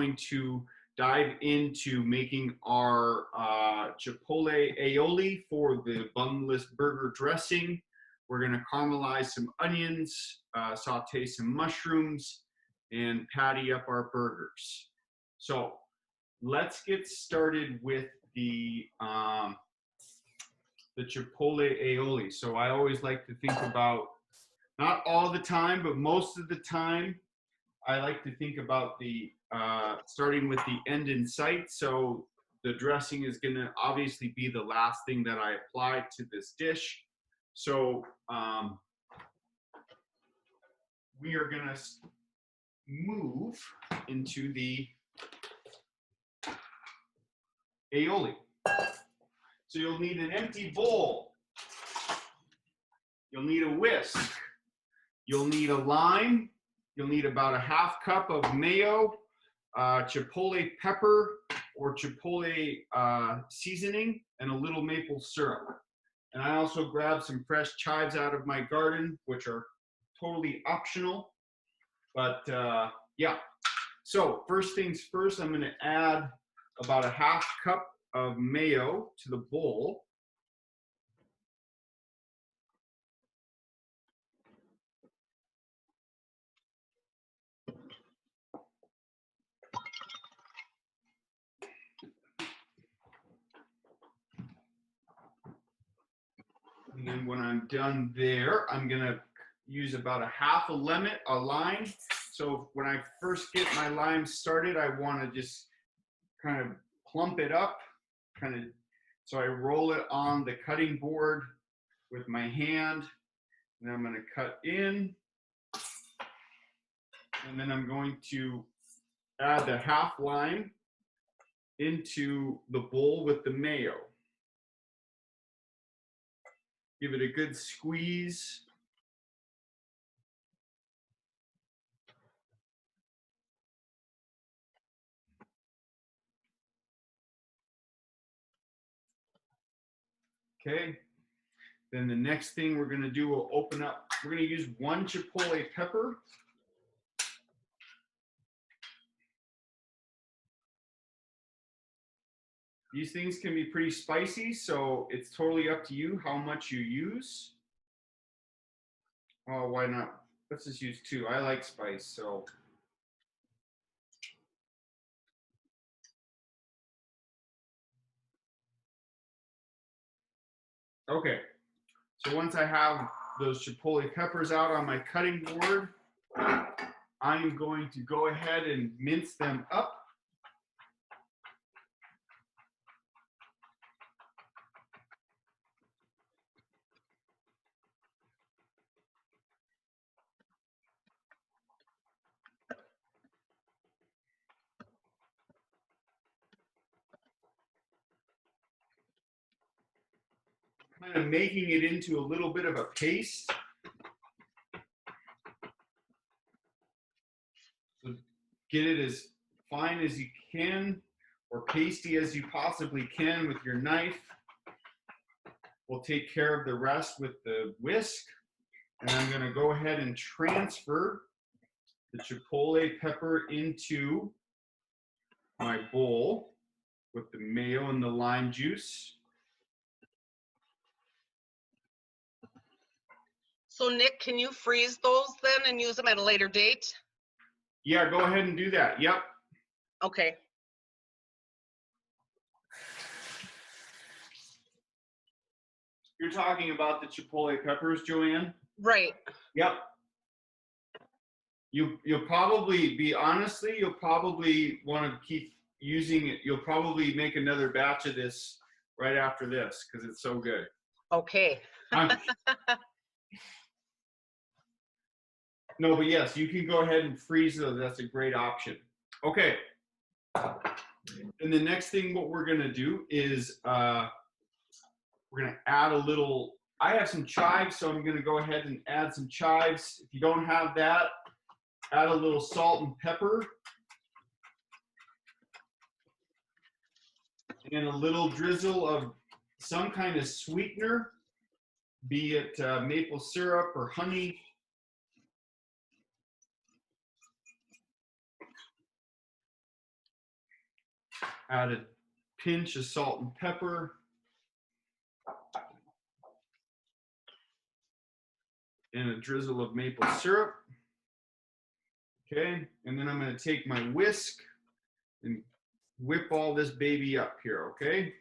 going to dive into making our Chipotle aioli for the bunless burger dressing. We're gonna caramelize some onions, saute some mushrooms, and patty up our burgers. So let's get started with the Chipotle aioli. So I always like to think about, not all the time, but most of the time, I like to think about the starting with the end in sight. So the dressing is gonna obviously be the last thing that I apply to this dish. So we are gonna move into the aioli. So you'll need an empty bowl. You'll need a whisk. You'll need a lime. You'll need about a half cup of mayo, chipotle pepper or chipotle seasoning, and a little maple syrup. And I also grabbed some fresh chives out of my garden, which are totally optional. But yeah, so first things first, I'm gonna add about a half cup of mayo to the bowl. And then when I'm done there, I'm gonna use about a half a lime. So when I first get my lime started, I wanna just kind of plump it up, so I roll it on the cutting board with my hand, and I'm gonna cut in. And then I'm going to add the half lime into the bowl with the mayo. Give it a good squeeze. Okay. Then the next thing we're gonna do, we're gonna use one chipotle pepper. These things can be pretty spicy, so it's totally up to you how much you use. Oh, why not? Let's just use 2. I like spice, so. Okay, so once I have those chipotle peppers out on my cutting board, I'm going to go ahead and mince them up. Kind of making it into a little bit of a paste. So get it as fine as you can, or pasty as you possibly can with your knife. We'll take care of the rest with the whisk. And I'm gonna go ahead and transfer the chipotle pepper into my bowl with the mayo and the lime juice. So Nick, can you freeze those then and use them at a later date? Yeah, go ahead and do that. Yep. Okay. You're talking about the chipotle peppers, Joanne? Right. Yep. You'll probably you'll probably want to keep using it. You'll probably make another batch of this right after this because it's so good. Okay. No, but yes, you can go ahead and freeze those. That's a great option. Okay. And the next thing what we're gonna do is we're gonna add a little, I have some chives, so I'm gonna go ahead and add some chives. If you don't have that, add a little salt and pepper. And a little drizzle of some kind of sweetener, be it maple syrup or honey. Add a pinch of salt and pepper. And a drizzle of maple syrup. Okay, and then I'm going to take my whisk and whip all this baby up here, okay?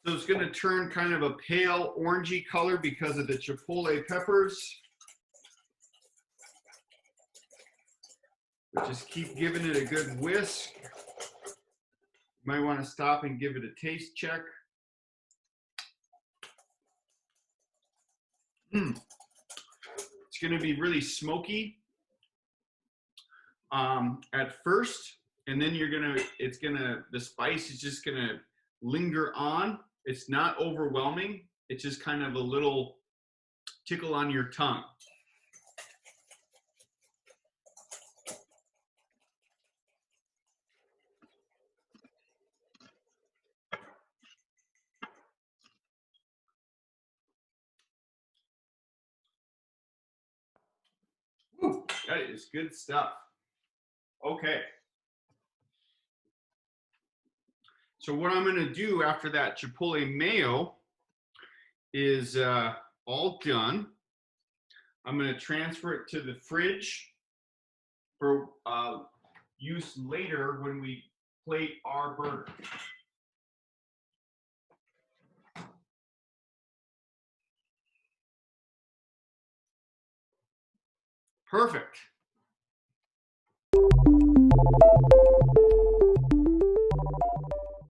So it's going to turn kind of a pale orangey color because of the chipotle peppers. But just keep giving it a good whisk. You might want to stop and give it a taste check. It's going to be really smoky at first, and then the spice is just going to linger on. It's not overwhelming. It's just kind of a little tickle on your tongue. Woo, that is good stuff. Okay. So what I'm going to do after that chipotle mayo is all done. I'm going to transfer it to the fridge for use later when we plate our burger. Perfect.